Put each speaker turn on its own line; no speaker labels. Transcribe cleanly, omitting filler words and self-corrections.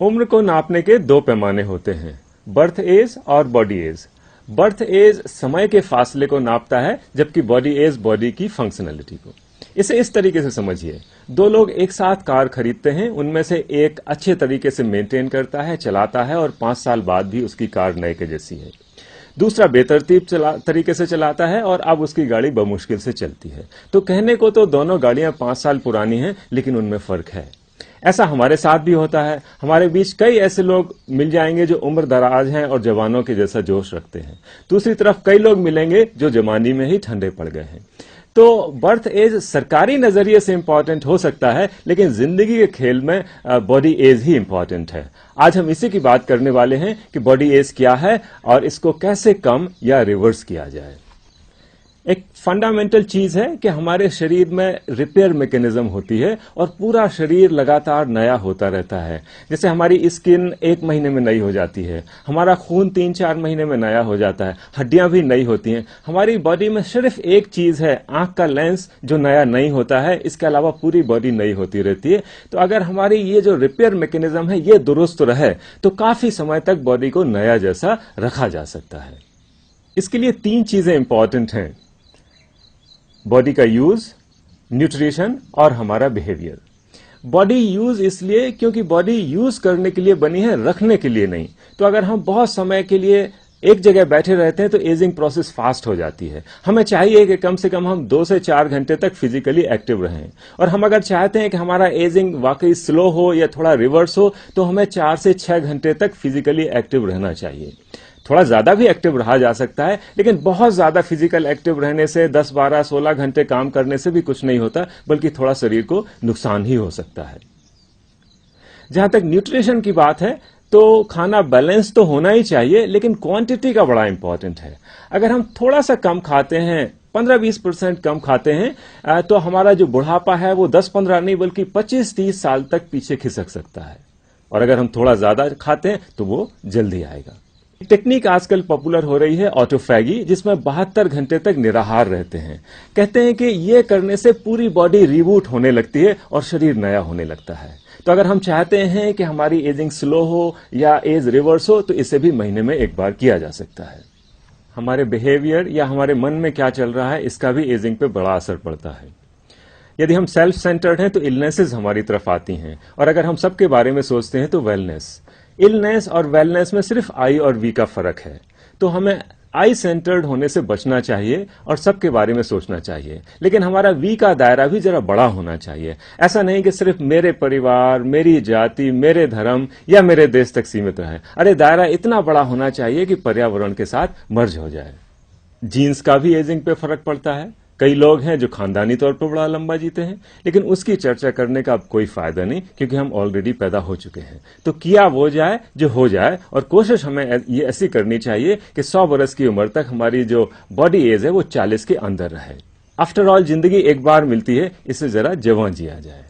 उम्र को नापने के दो पैमाने होते हैं, बर्थ एज और बॉडी एज। बर्थ एज समय के फासले को नापता है, जबकि बॉडी एज बॉडी की फंक्शनैलिटी को। इसे इस तरीके से समझिए, दो लोग एक साथ कार खरीदते हैं, उनमें से एक अच्छे तरीके से मेंटेन करता है, चलाता है और 5 साल बाद भी उसकी कार नए के जैसी है। दूसरा बेतरतीब तरीके से चलाता है और अब उसकी गाड़ी बमुश्किल से चलती है। तो कहने को तो दोनों गाड़ियां 5 साल पुरानी हैं, लेकिन उनमें फर्क है। ऐसा हमारे साथ भी होता है। हमारे बीच कई ऐसे लोग मिल जाएंगे जो उम्र दराज हैं और जवानों के जैसा जोश रखते हैं। दूसरी तरफ कई लोग मिलेंगे जो जवानी में ही ठंडे पड़ गए हैं। तो बर्थ एज सरकारी नजरिए से इंपॉर्टेंट हो सकता है, लेकिन जिंदगी के खेल में बॉडी एज ही इंपॉर्टेंट है। आज हम इसी की बात करने वाले हैं कि बॉडी एज क्या है और इसको कैसे कम या रिवर्स किया जाए। एक फंडामेंटल चीज है कि हमारे शरीर में रिपेयर मैकेनिज्म होती है और पूरा शरीर लगातार नया होता रहता है। जैसे हमारी स्किन 1 महीने में नई हो जाती है, हमारा खून 3-4 महीने में नया हो जाता है, हड्डियां भी नई होती हैं। हमारी बॉडी में सिर्फ एक चीज है, आंख का लेंस, जो नया नहीं होता है। इसके अलावा पूरी बॉडी नई होती रहती है। तो अगर हमारी ये जो रिपेयर मैकेनिज्म है ये दुरुस्त रहे तो काफी समय तक बॉडी को नया जैसा रखा जा सकता है। इसके लिए 3 चीजें इंपॉर्टेंट हैं, बॉडी का यूज, न्यूट्रिशन और हमारा बिहेवियर। बॉडी यूज इसलिए क्योंकि बॉडी यूज करने के लिए बनी है, रखने के लिए नहीं। तो अगर हम बहुत समय के लिए एक जगह बैठे रहते हैं तो एजिंग प्रोसेस फास्ट हो जाती है। हमें चाहिए कि कम से कम हम 2 से 4 घंटे तक फिजिकली एक्टिव रहें, और हम अगर चाहते हैं कि हमारा एजिंग वाकई स्लो हो या थोड़ा रिवर्स हो तो हमें 4 से 6 घंटे तक फिजिकली एक्टिव रहना चाहिए। थोड़ा ज्यादा भी एक्टिव रहा जा सकता है, लेकिन बहुत ज्यादा फिजिकल एक्टिव रहने से 10, 12, 16 घंटे काम करने से भी कुछ नहीं होता, बल्कि थोड़ा शरीर को नुकसान ही हो सकता है। जहां तक न्यूट्रिशन की बात है तो खाना बैलेंस तो होना ही चाहिए, लेकिन क्वांटिटी का बड़ा इंपॉर्टेंट है। अगर हम थोड़ा सा कम खाते हैं, 15-20% कम खाते हैं, तो हमारा जो बुढ़ापा है वो 10-15 नहीं बल्कि 25-30 साल तक पीछे खिसक सकता है। और अगर हम थोड़ा ज्यादा खाते हैं तो वो जल्दी आएगा। टेक्निक आजकल पॉपुलर हो रही है ऑटोफैगी, जिसमें 72 घंटे तक निराहार रहते हैं। कहते हैं कि ये करने से पूरी बॉडी रिबूट होने लगती है और शरीर नया होने लगता है। तो अगर हम चाहते हैं कि हमारी एजिंग स्लो हो या एज रिवर्स हो तो इसे भी महीने में एक बार किया जा सकता है। हमारे बिहेवियर या हमारे मन में क्या चल रहा है, इसका भी एजिंग पे बड़ा असर पड़ता है। यदि हम सेल्फ सेंटर्ड हैं तो इलनेसेस हमारी तरफ आती हैं, और अगर हम सबके बारे में सोचते हैं तो वेलनेस। इलनेस और वेलनेस में सिर्फ आई और वी का फर्क है। तो हमें आई सेंटर्ड होने से बचना चाहिए और सबके बारे में सोचना चाहिए, लेकिन हमारा वी का दायरा भी जरा बड़ा होना चाहिए। ऐसा नहीं कि सिर्फ मेरे परिवार, मेरी जाति, मेरे धर्म या मेरे देश तक सीमित रहे। अरे दायरा इतना बड़ा होना चाहिए कि पर्यावरण के साथ मर्ज हो जाए। जीन्स का भी एजिंग पे फर्क पड़ता है। कई लोग हैं जो खानदानी तौर पर बड़ा लंबा जीते हैं, लेकिन उसकी चर्चा करने का अब कोई फायदा नहीं, क्योंकि हम ऑलरेडी पैदा हो चुके हैं। तो किया वो जाए जो हो जाए, और कोशिश हमें ये ऐसी करनी चाहिए कि 100 वर्ष की उम्र तक हमारी जो बॉडी एज है वो 40 के अंदर रहे। आफ्टर ऑल जिंदगी एक बार मिलती है, इसे जरा जवां जिया जाए।